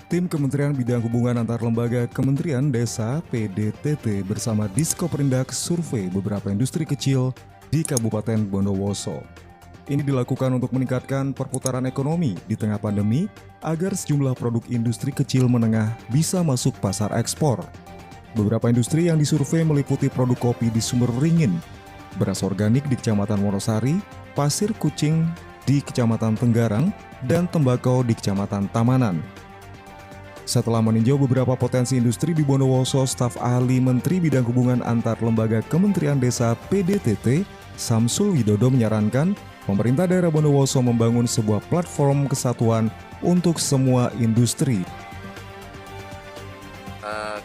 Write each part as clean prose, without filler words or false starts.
Tim Kementerian Bidang Hubungan Antar Lembaga Kementerian Desa (PDTT) bersama Diskoperindak survei beberapa industri kecil di Kabupaten Bondowoso. Ini dilakukan untuk meningkatkan perputaran ekonomi di tengah pandemi agar sejumlah produk industri kecil menengah bisa masuk pasar ekspor. Beberapa industri yang disurvei meliputi produk kopi di Sumber Ringin, beras organik di Kecamatan Wonosari, pasir kucing di Kecamatan Tenggarang, dan tembakau di Kecamatan Tamanan. Setelah meninjau beberapa potensi industri di Bondowoso, staf ahli Menteri Bidang Hubungan Antar Lembaga Kementerian Desa (PDTT) Samsul Widodo menyarankan pemerintah daerah Bondowoso membangun sebuah platform kesatuan untuk semua industri.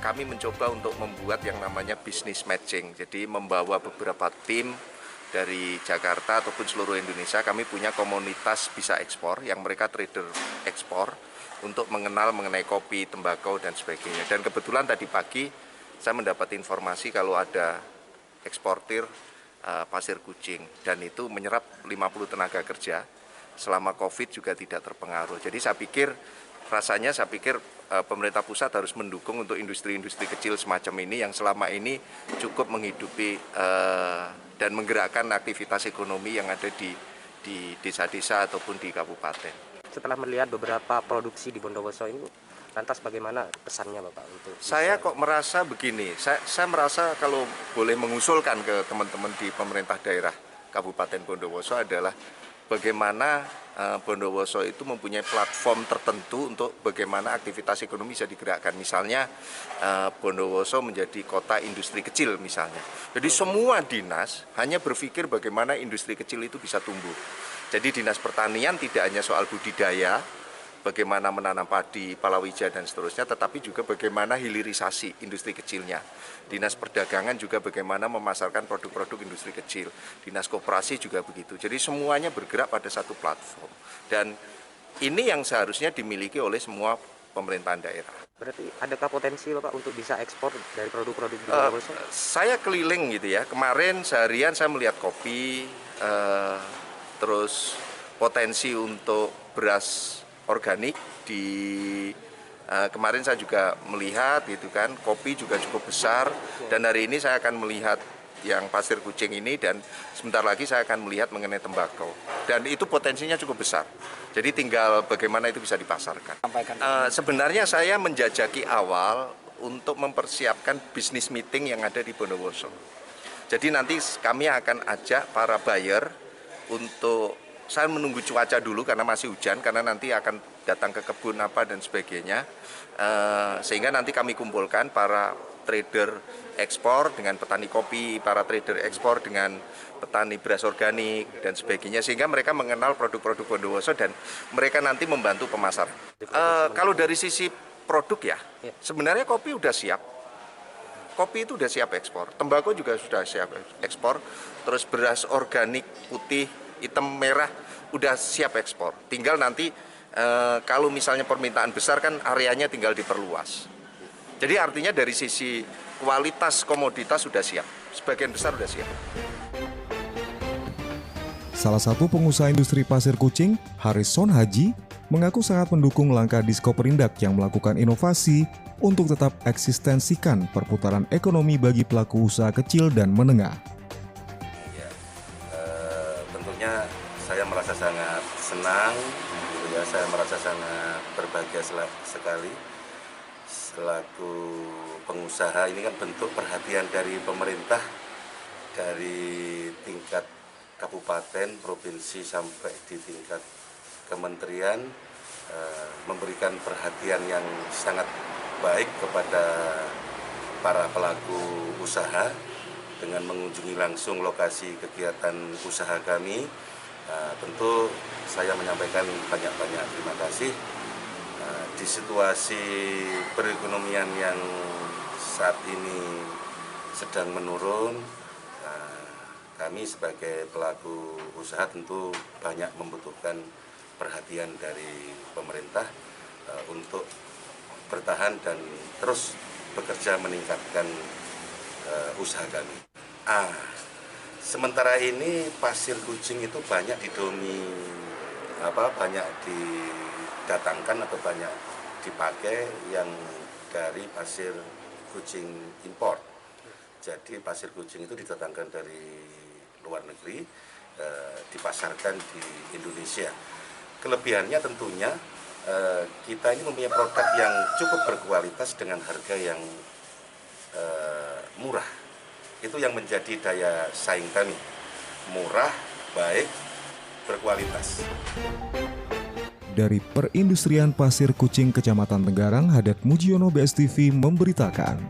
Kami mencoba untuk membuat yang namanya business matching, jadi membawa beberapa tim dari Jakarta ataupun seluruh Indonesia. Kami punya komunitas bisa ekspor yang mereka trader ekspor untuk mengenal mengenai kopi, tembakau, dan sebagainya. Dan kebetulan tadi pagi saya mendapat informasi kalau ada eksportir pasir kucing, dan itu menyerap 50 tenaga kerja. Selama COVID juga tidak terpengaruh. Jadi saya pikir pemerintah pusat harus mendukung untuk industri-industri kecil semacam ini yang selama ini cukup menghidupi dan menggerakkan aktivitas ekonomi yang ada di desa-desa ataupun di kabupaten. Setelah melihat beberapa produksi di Bondowoso ini, lantas bagaimana pesannya Bapak untuk? Saya kok merasa begini, saya merasa kalau boleh mengusulkan ke teman-teman di pemerintah daerah Kabupaten Bondowoso adalah bagaimana Bondowoso itu mempunyai platform tertentu untuk bagaimana aktivitas ekonomi bisa digerakkan. Misalnya Bondowoso menjadi kota industri kecil misalnya. Jadi semua dinas hanya berpikir bagaimana industri kecil itu bisa tumbuh. Jadi dinas pertanian tidak hanya soal budidaya, bagaimana menanam padi, palawija, dan seterusnya, tetapi juga bagaimana hilirisasi industri kecilnya. Dinas perdagangan juga bagaimana memasarkan produk-produk industri kecil. Dinas koperasi juga begitu. Jadi semuanya bergerak pada satu platform. Dan ini yang seharusnya dimiliki oleh semua pemerintahan daerah. Berarti adakah potensi Bapak untuk bisa ekspor dari produk-produk di Bondowoso? Saya keliling gitu ya. Kemarin seharian saya melihat kopi, terus potensi untuk beras organik kemarin saya juga melihat gitu kan, kopi juga cukup besar, dan hari ini saya akan melihat yang pasir kucing ini, dan sebentar lagi saya akan melihat mengenai tembakau, dan itu potensinya cukup besar. Jadi tinggal bagaimana itu bisa dipasarkan. Sebenarnya saya menjajaki awal untuk mempersiapkan bisnis meeting yang ada di Bondowoso. Jadi nanti kami akan ajak para buyer untuk, saya menunggu cuaca dulu karena masih hujan, karena nanti akan datang ke kebun apa dan sebagainya, sehingga nanti kami kumpulkan para trader ekspor dengan petani kopi, para trader ekspor dengan petani beras organik dan sebagainya, sehingga mereka mengenal produk-produk Bondowoso dan mereka nanti membantu pemasaran. Kalau dari sisi produk ya, sebenarnya kopi udah siap. Kopi itu udah siap ekspor, tembakau juga sudah siap ekspor, terus beras organik putih, hitam, merah udah siap ekspor. Tinggal nanti kalau misalnya permintaan besar kan areanya tinggal diperluas. Jadi artinya dari sisi kualitas komoditas sudah siap, sebagian besar sudah siap. Salah satu pengusaha industri pasir kucing, Harrison Haji, mengaku sangat mendukung langkah Diskoperindak yang melakukan inovasi untuk tetap eksistensikan perputaran ekonomi bagi pelaku usaha kecil dan menengah. Tentunya saya merasa sangat senang, gitu ya. Saya merasa sangat berbahagia sekali selaku pengusaha. Ini kan bentuk perhatian dari pemerintah, dari tingkat kabupaten, provinsi sampai di tingkat kementerian, memberikan perhatian yang sangat baik kepada para pelaku usaha dengan mengunjungi langsung lokasi kegiatan usaha kami. Tentu saya menyampaikan banyak-banyak terima kasih. Di situasi perekonomian yang saat ini sedang menurun, kami sebagai pelaku usaha tentu banyak membutuhkan perhatian dari pemerintah untuk bertahan dan terus bekerja meningkatkan usaha kami. Sementara ini pasir kucing itu banyak didatangkan atau banyak dipakai yang dari pasir kucing impor. Jadi pasir kucing itu didatangkan dari luar negeri, dipasarkan di Indonesia. Kelebihannya tentunya kita ini mempunyai produk yang cukup berkualitas dengan harga yang murah. Itu yang menjadi daya saing kami. Murah, baik, berkualitas. Dari Perindustrian Pasir Kucing Kecamatan Tenggarang, Hadat Mujiono BSTV memberitakan.